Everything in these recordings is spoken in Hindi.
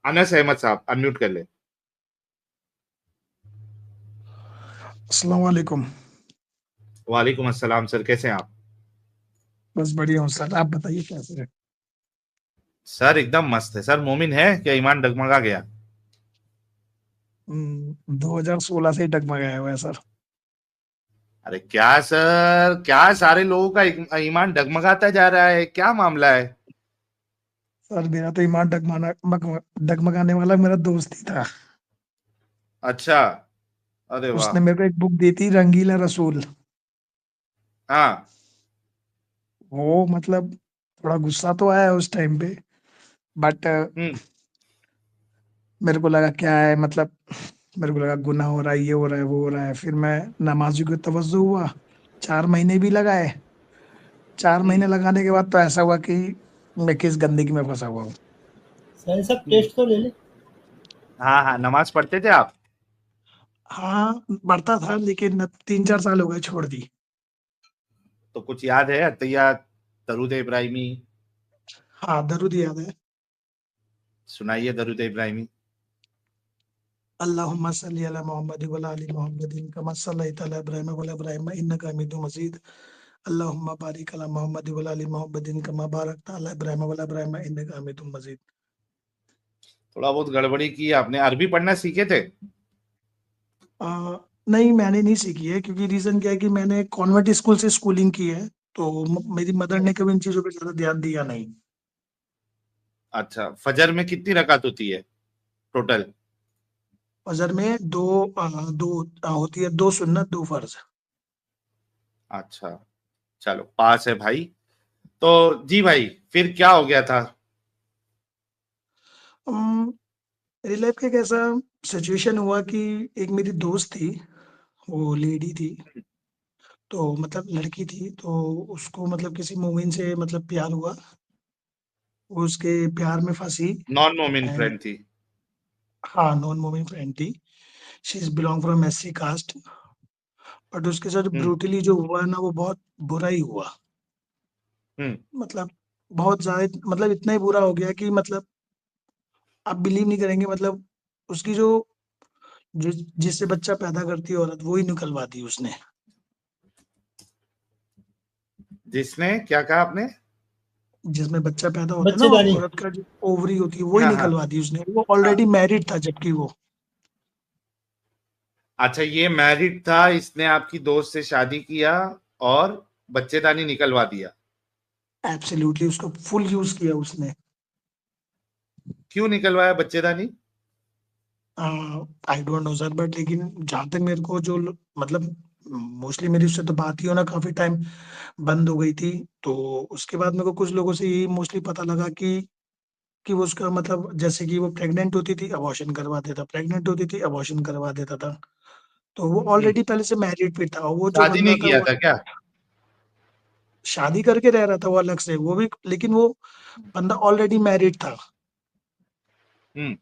अनस अहमद साहब अनम्यूट कर ले। अस्सलाम वालेकुम। वालेकुम अस्सलाम सर, कैसे हैं आप? बस बढ़िया हूँ सर, आप बताइए कैसे हैं? सर एकदम मस्त है सर। मोमिन है क्या? ईमान डगमगा गया? 2016 से ही डगमगाया हुआ है सर। अरे क्या सर, क्या सारे लोगों का ईमान डगमगाता जा रहा है, क्या मामला है? सर मेरा तो ईमान डगमगाने वाला मेरा दोस्त ही था। अच्छा। अरे वाह। उसने मेरे को एक बुक दी थी, रंगीला रसूल। हाँ। वो मतलब थोड़ा गुस्सा तो आया उस टाइम पे, बट हम्म। मेरे को लगा क्या है मतलब, मेरे को लगा गुनाह हो रहा है, ये हो रहा है, वो हो रहा है। फिर मैं नमाजी को तवज्जो हुआ, 4 महीने भी लगाए। 4 महीने हम्म। लगाने के बाद तो ऐसा हुआ कि मैं किस गंदगी में फंसा हुआ हूँ। साहिल साहब हम्म। टेस्ट तो ले ले। हाँ हाँ, नमाज पढ़ते थे आप? हाँ बढ़ता था, लेकिन अब 3-4 साल हो गए छोड़ दी। तो कुछ याद है? अतैया, दरूद इब्राहिमी? हाँ दरूद याद है। सुनाइए दरूद इब्राहिमी। अल्लाहुम्मा सल्ली अला मोहम्मद व अला आलि मोहम्मदिन कमा सल्लैता अला इब्राहीम व अला इब्राहीम इन्नका हमीदुम मजीद। अल्लाहुम्मा बारिक अला मोहम्मद व अला आलि मोहम्मदिन कमा बारकता अला इब्राहीम व अला इब्राहीम इन्नका हमीदुम मजीद। थोड़ा बहुत गड़बड़ी की आपने। अरबी पढ़ना सीखे थे? आ, नहीं मैंने नहीं सीखी है, क्योंकि रीजन क्या है कि मैंने कॉन्वेंट स्कूल से स्कूलिंग की है। तो मेरी मदर ने कभी इन चीजों पे ज्यादा ध्यान दिया नहीं। अच्छा, फजर में कितनी रकात होती है टोटल? फजर में दो होती है, 2 सुन्नत 2 फर्ज। अच्छा, चलो पास है भाई। तो जी भाई, फिर क्या हो गया था? मेरी लाइफ का एक ऐसा सिचुएशन हुआ कि एक मेरी दोस्त थी, वो लेडी थी। तो मतलब लड़की थी, तो उसको मतलब किसी मोमिन से मतलब प्यार हुआ। वो उसके प्यार में फंसी। नॉन मोमिन एंड फ्रेंड थी? हाँ, नॉन मोमिन फ्रेंड थी। She is belong from SC caste. But उसके साथ हम्म। ब्रूटली जो हुआ ना, वो बहुत बुरा ही हुआ। हम्म। मतलब बहुत ज्यादा, मतलब इतना ही बुरा हो गया कि मतलब आप बिलीव नहीं करेंगे। मतलब उसकी जो जिससे बच्चा पैदा करती है औरत, वो ही निकलवा दी उसने। जिसने क्या कहा आपने? जिसमें बच्चा पैदा होता है ना, बच्चेदानी। औरत का जो ओवरी होती है, वो ही हाँ हाँ निकलवा दी उसने। वो हाँ। ऑलरेडी मैरिड था जबकि वो। अच्छा, ये मैरिड था, इसने आपकी दोस्त से शादी किया और बच्चेदानी निकलवा दिया? एब्सोल्युटली उसको फुल यूज किया उसने। क्यों निकलवाया बच्चेदानी? I don't know sir, but लेकिन जहां तक मेरे को मतलब मोस्टली मेरी उससे तो बात ही होना काफी टाइम बंद हो गई थी। तो उसके बाद मेरे को कुछ लोगों से यही मोस्टली पता लगा कि वो उसका मतलब, जैसे कि वो प्रेग्नेंट होती थी अबॉर्शन करवा देता, प्रेग्नेंट होती थी अबॉर्शन करवा देता था। तो वो हम्म। ऑलरेडी पहले से मैरिड भी था, और वो जो शादी बंदा नहीं था किया वो था क्या? शादी करके रह रहा था वो अलग से, वो भी। लेकिन वो बंदा ऑलरेडी मैरिड था। हम्म।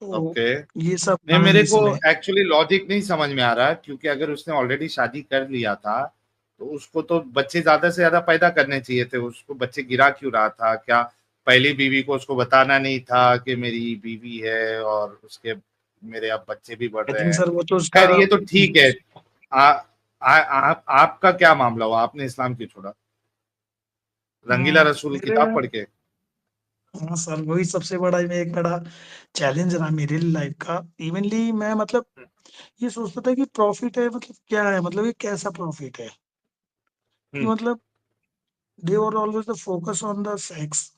तो ओके। ये सब नहीं, था मेरे को इसमें। एक्चुअली लॉजिक नहीं समझ में आ रहा, क्योंकि अगर उसने ऑलरेडी शादी कर लिया था तो उसको तो बच्चे ज्यादा से ज्यादा पैदा करने चाहिए थे। उसको बच्चे गिरा क्यों रहा था? क्या पहली बीवी को उसको बताना नहीं था कि मेरी बीवी है और उसके मेरे अब बच्चे भी बढ़ आई रहे थिंक हैं? सर वो तो उसका खैर ये तो ठीक है। आ, आपका क्या मामला हुआ? आपने इस्लाम क्यों छोड़ा? रंगीला रसूल मेरे किताब पढ़ के? हाँ सर, वही सबसे बड़ा एक बड़ा चैलेंज रहा मेरे लाइफ का। इवनली मैं मतलब ये सोचता था कि प्रॉफिट है मतलब क्या है, मतलब ये कैसा प्रॉफिट है कि हम्म। मतलब they were always the focus on the sex,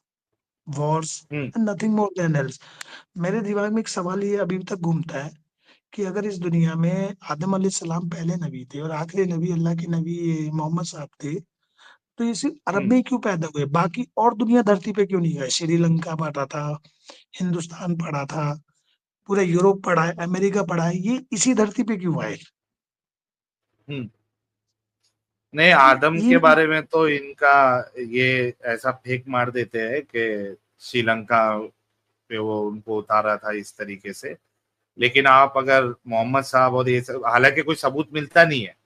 wars hmm. And nothing more than else. मेरे दिमाग में एक सवाल ये अभी तक घूमता है कि अगर इस दुनिया में आदम अलैहिस्सलाम पहले नबी थे और आखिरी नबी अल्लाह के नबी ये मोहम्मद साहब थे, तो ये सिर्फ अरब हम्म। में ही क्यों पैदा हुए? बाकी और दुनिया धरती पे क्यों नहीं गए? श्रीलंका पढ़ा था, हिंदुस्तान पढ़ा था, पूरा यूरोप पढ़ा है, अमेरिका पढ़ा है, ये इसी धरती पे क्यों आए? हम्म। नहीं, तो आदम ये के बारे में तो इनका ये ऐसा फेक मार देते हैं कि श्रीलंका पे वो उनको उतारा था इस तरीके से। लेकिन आप अगर मोहम्मद साहब और ये सब, हालांकि कोई सबूत मिलता नहीं है,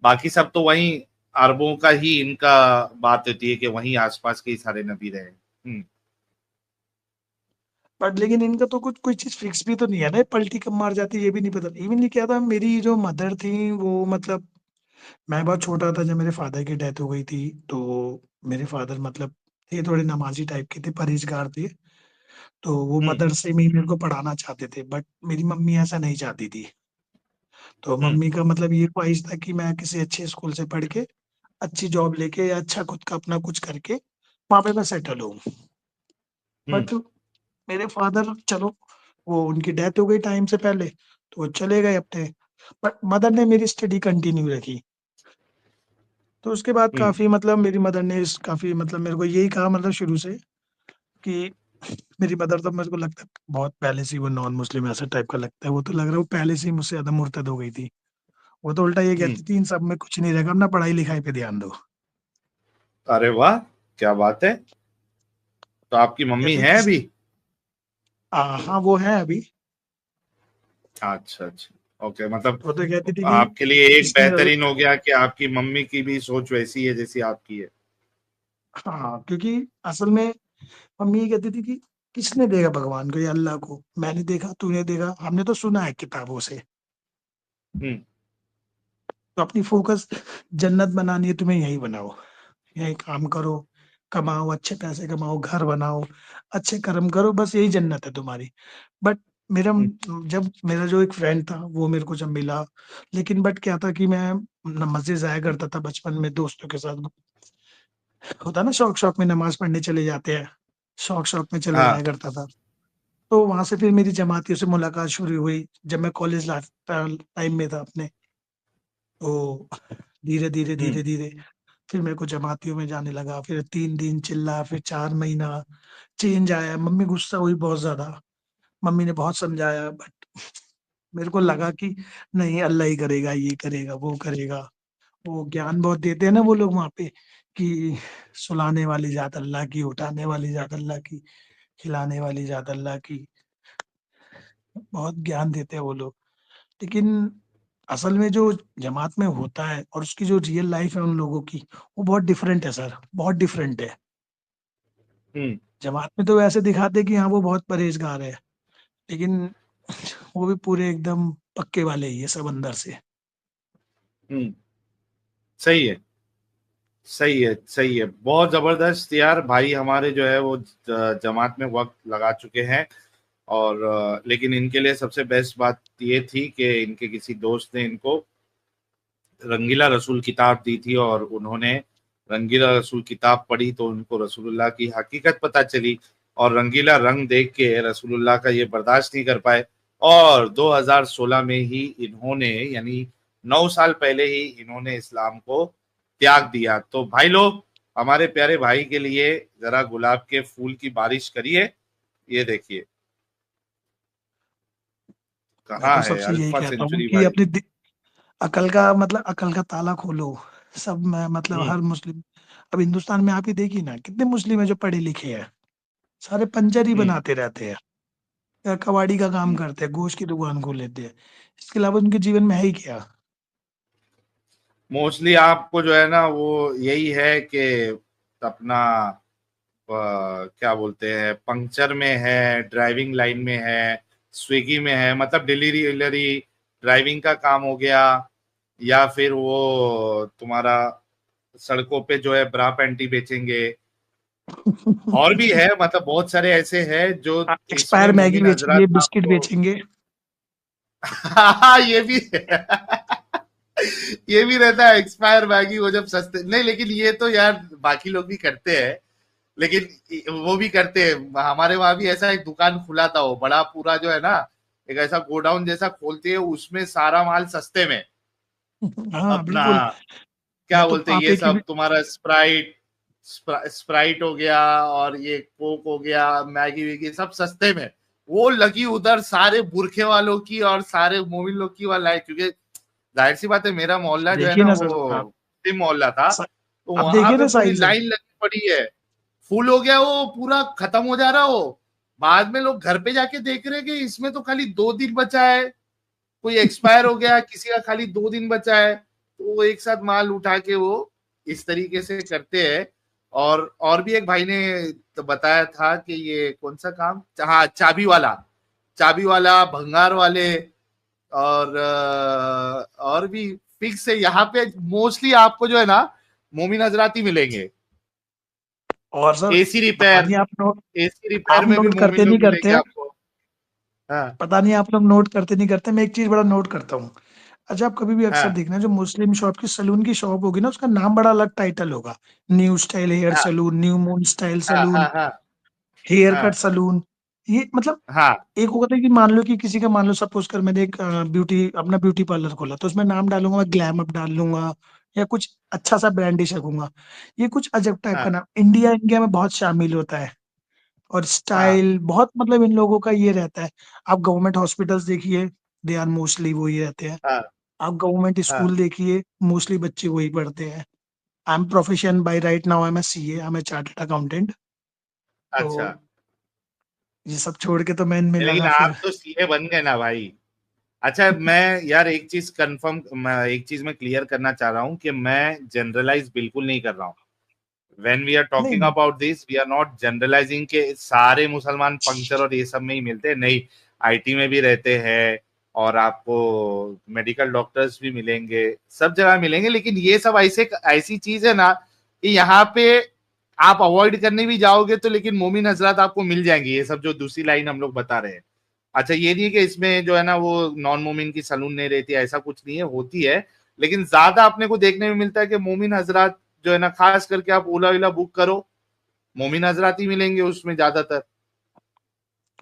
बाकी सब तो वहीं अरबों का ही इनका बात होती है कि वहीं आसपास के ही सारे नबी रहे। बट लेकिन इनका तो कुछ कोई चीज फिक्स भी तो नहीं है ना, पलटी कब मार जाती है ये भी नहीं पता। इवन ये क्या था, मेरी जो मदर थी वो मतलब, मैं बहुत छोटा था जब मेरे फादर की डेथ हो गई थी। तो मेरे फादर मतलब थे थोड़े नमाजी टाइप के थे, परहेजगार थे। तो वो हम्म। मदरसे में ही मेरे को पढ़ाना चाहते थे, बट मेरी मम्मी ऐसा नहीं चाहती थी। तो हम्म। मम्मी का मतलब ये ख्वाहिश था कि मैं किसी अच्छे स्कूल से पढ़ के अच्छी जॉब लेके या अच्छा खुद का अपना कुछ करके वहां पे मैं सेटल हूँ। हम्म। बट मेरे फादर, चलो वो उनकी डेथ हो गई टाइम से पहले, तो वो चले गए अपने। बट मदर ने मेरी स्टडी कंटिन्यू रखी। तो उसके बाद हम्म। काफी मतलब मेरी मदर ने काफी मतलब मेरे को यही कहा मतलब शुरू से कि मेरी मदर तो मेरे को लगता है बहुत पहले से ही वो नॉन मुस्लिम ऐसा टाइप का लगता है, वो तो लग रहा है वो पहले से ही मुझसे ज्यादा मुर्तद हो गई थी। वो तो उल्टा ये हम्म। कहती थी इन सब में कुछ नहीं रहेगा, अपना पढ़ाई लिखाई पे ध्यान दो। अरे वाह, क्या बात है। तो आपकी मम्मी कहती है किस अभी? हाँ वो है अभी। अच्छा अच्छा, ओके, मतलब वो तो कहती थी कि आपके लिए एक किसने, बेहतरीन हो गया कि आपकी मम्मी की भी सोच वैसी है जैसी आपकी है। हाँ क्योंकि असल में मम्मी ये कहती थी कि किसने देखा भगवान को या अल्लाह को, मैंने देखा, तूने देखा, हमने तो सुना है किताबों से। हम्म। तो अपनी फोकस जन्नत बनानी है तुम्हें, यही बनाओ, यही काम करो, कमाओ, अच्छे पैसे कमाओ, घर बनाओ, अच्छे कर्म करो, बस यही जन्नत है तुम्हारी। बट मेरा हम्म। जब मेरा जो एक फ्रेंड था वो मेरे को जब मिला, लेकिन बट क्या था कि मैं मस्जिद जाया करता था बचपन में दोस्तों के साथ। होता ना शौक शौक में नमाज पढ़ने चले जाते हैं, शौक शौक में चले हाँ। जाया करता था। तो वहां से फिर मेरी जमातियों से मुलाकात शुरू हुई जब मैं कॉलेज टाइम में था अपने। तो धीरे धीरे हम्म। धीरे धीरे फिर मेरे को जमातियों में जाने लगा, फिर 3 दिन चिल्ला, फिर 4 महीना चेंज आया। मम्मी गुस्सा हुई बहुत ज्यादा, मम्मी ने बहुत समझाया, बट मेरे को लगा कि नहीं, अल्लाह ही करेगा, ये करेगा, वो करेगा। वो ज्ञान बहुत देते हैं ना वो लोग वहाँ पे, कि सुलाने वाली जात अल्लाह की, उठाने वाली जात अल्लाह की, खिलाने वाली जात अल्लाह की, बहुत ज्ञान देते हैं वो लोग। लेकिन असल में जो जमात में होता है और उसकी जो रियल लाइफ है उन लोगों की, वो बहुत डिफरेंट है सर, बहुत डिफरेंट है। हम्म। जमात में तो वैसे दिखाते हैं कि हाँ वो बहुत परहेजगार है, लेकिन वो भी पूरे एकदम पक्के वाले ही है सब अंदर से। हम्म। सही है, सही है, सही है, बहुत जबरदस्त यार। भाई हमारे जो है वो जमात में वक्त लगा चुके हैं। और लेकिन इनके लिए सबसे बेस्ट बात ये थी कि इनके किसी दोस्त ने इनको रंगीला रसूल किताब दी थी, और उन्होंने रंगीला रसूल किताब पढ़ी तो उनको रसूलुल्लाह की हकीकत पता चली। और रंगीला रंग देख के रसूलुल्लाह का ये बर्दाश्त नहीं कर पाए, और 2016 में ही इन्होंने, यानी 9 साल पहले ही इन्होंने इस्लाम को त्याग दिया। तो भाई लोग, हमारे प्यारे भाई के लिए जरा गुलाब के फूल की बारिश करिए। ये देखिए, मैं कहाँ तो है सबसे यही अल्फा कहता हूँ सेंचुरी कि भाई। अपनी अकल का मतलब अकल का ताला खोलो। सब में मतलब हम्म। हर मुस्लिम, अब हिंदुस्तान में आप ही देखिए ना कितने मुस्लिम है जो पढ़े लिखे हैं, सारे पंचर ही हम्म। बनाते रहते हैं या कबाड़ी का काम हम्म। करते हैं, गोश्त की दुकान खोल लेते हैं। इसके अलावा उनके जीवन में है ही क्या। मोस्टली आपको जो है ना वो यही है कि अपना क्या बोलते हैं, पंक्चर में है, ड्राइविंग लाइन में है, स्विगी में है, मतलब डिलीवरी ड्राइविंग का काम हो गया, या फिर वो तुम्हारा सड़कों पे जो है ब्रा पैंटी बेचेंगे। और भी है, मतलब बहुत सारे ऐसे हैं जो इसमें एक्सपायर मैगी मोमिन बेचेंगे, हजरात बिस्किट आपको बेचेंगे। हाँ, ये भी है। ये भी रहता है एक्सपायर मैगी, वो जब सस्ते नहीं, लेकिन ये तो यार बाकी लोग भी करते हैं। लेकिन वो भी करते हैं, हमारे वहां भी ऐसा एक दुकान खुला था, वो बड़ा पूरा जो है ना, एक ऐसा गोडाउन जैसा खोलते हैं, उसमें सारा माल सस्ते में हाँ अपना, बिल्कुल। क्या मैं तो बोलते हैं, ये पापे की भी, सब तुम्हारा स्प्राइट, स्प्राइट हो गया, और ये कोक हो गया, मैगी वैगी सब सस्ते में। वो लगी उधर सारे बुरखे वालों की और सारे मोमिन लोग की वाला है, क्योंकि जाहिर सी बात है, मेरा मोहल्ला जो है देखिए ना ना वो सर आप, मुस्लिम मोहल्ला था। तो अब वहां देखिए पे ना पूरी साहिल सर। लाइन लगी पड़ी है, फुल हो गया, वो पूरा खत्म हो जा रहा हो। बाद में लोग घर पे जाके देख रहे हैं कि इसमें तो खाली 2 दिन बचा है, कोई एक्सपायर हो गया, किसी का खाली 2 दिन बचा है, तो वो एक साथ माल उठा के वो इस तरीके से करते हैं। और भी एक भाई ने तो बताया था कि ये कौन सा काम, हाँ चाबी वाला भंगार वाले, और भी फिक्स है यहाँ पे मोस्टली आपको जो है ना मोमिन हजराती मिलेंगे। और सर एसी पता रिपेयर, नहीं एसी रिपेयर आप में भी नोट मोमिन करते लोग नहीं मिलेंगे करते, आपको। हाँ पता नहीं आप लोग नोट करते नहीं करते, मैं एक चीज बड़ा नोट करता हूँ। अच्छा आप कभी भी अक्सर हाँ देखना, जो मुस्लिम शॉप की सलून की शॉप होगी ना, उसका नाम बड़ा अलग टाइटल होगा। न्यू स्टाइल हेयर हाँ सलून, न्यू मून स्टाइल हाँ सलून, हाँ हाँ हेयर कट हाँ सलून। ये मतलब हाँ एक होता है कि मान लो कि किसी का, मान लो सपोज कर मैंने एक ब्यूटी अपना ब्यूटी पार्लर खोला, तो उसमें नाम डालूंगा मैं ग्लैम अप डाल लूंगा, या कुछ अच्छा सा ब्रांड ही रखूंगा। ये कुछ अजब टाइप का हाँ नाम इंडिया इंडिया में बहुत शामिल होता है। और हाँ स्टाइल बहुत, मतलब इन लोगों का ये रहता है। आप गवर्नमेंट हॉस्पिटल्स देखिए, दे आर मोस्टली वही रहते हैं। हाँ आप गवर्नमेंट हाँ। स्कूल देखिए, मोस्टली बच्चे वही पढ़ते हैं। I am profession by right now, I am a CA, I am a chartered accountant. तो अच्छा, ये सब छोड़ के तो मैं इनमें लेकिन लगा आप फिर। तो सीए बन गए ना भाई। अच्छा मैं यार एक चीज कंफर्म, एक चीज मैं क्लियर करना चाह रहा हूँ कि मैं जनरलाइज बिल्कुल नहीं कर रहा हूँ। व्हेन वी आर नहीं टॉकिंग नहीं। About this we are not generalising के सारे मुसलमान पंक्चर और ये सब में ही मिलते हैं, नहीं। आईटी में भी रहते हैं, और आपको मेडिकल डॉक्टर्स भी मिलेंगे, सब जगह मिलेंगे। लेकिन ये सब ऐसे ऐसी चीज है ना कि यहाँ पे आप अवॉइड करने भी जाओगे तो लेकिन मोमिन हजरात आपको मिल जाएंगे, ये सब जो दूसरी लाइन हम लोग बता रहे हैं। अच्छा ये नहीं है कि इसमें जो है ना वो नॉन मोमिन की सलून नहीं रहती, ऐसा कुछ नहीं है, होती है। लेकिन ज्यादा अपने को देखने में मिलता है कि मोमिन हजरात जो है ना, खास करके आप ओला ओला बुक करो, मोमिन हजरात ही मिलेंगे उसमें ज्यादातर।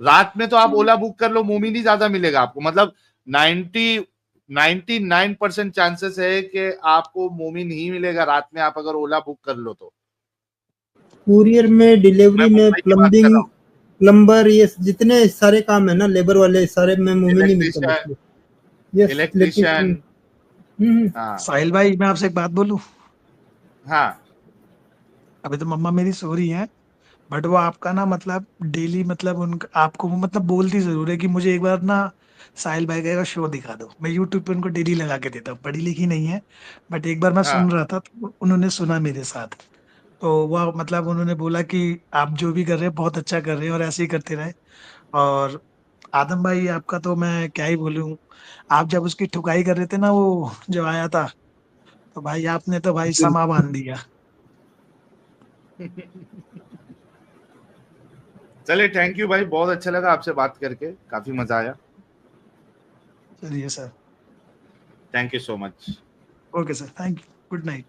रात में तो आप ओला बुक कर लो, मोमिन ही ज्यादा मिलेगा आपको, मतलब 99% चांसेस है कि आपको मोमिन ही मिलेगा रात में, आप अगर ओला बुक कर लो तो। कुरियर में, मैं डिलीवरी में, मुंबई की बात कर रहा प्लम्बिंग, हूँ। प्लम्बर, ये जितने सारे काम है ना लेबर वाले, सारे में मोमिन ही मिलता है electrician, mostly. Yes, electrician. Electrician. हाँ साहिल भाई मैं आपसे एक बात बोलूं। हाँ अभी तो मम्मा मेरी सो रही है, बट वो आपका ना मतलब डेली, मतलब उनका आपको वो मतलब बोलती जरूर है कि मुझे एक बार ना साहिल भाई का शो दिखा दो। मैं यूट्यूब पे उनको डेली लगा के देता हूँ, पढ़ी लिखी नहीं है, बट एक बार मैं सुन हाँ रहा था तो उन्होंने सुना मेरे साथ। तो वह मतलब उन्होंने बोला कि आप जो भी कर रहे हैं बहुत अच्छा कर रहे हैं, और ऐसे ही करते रहे। और आदम भाई आपका तो मैं क्या ही बोलूं, आप जब उसकी ठुकाई कर रहे थे ना, वो जब आया था, तो भाई आपने तो भाई समा बांध दिया। चलिए, थैंक यू भाई, बहुत अच्छा लगा आपसे बात करके, काफी मजा आया। चलिए sir. Thank you so much. Okay sir, thank you, good night.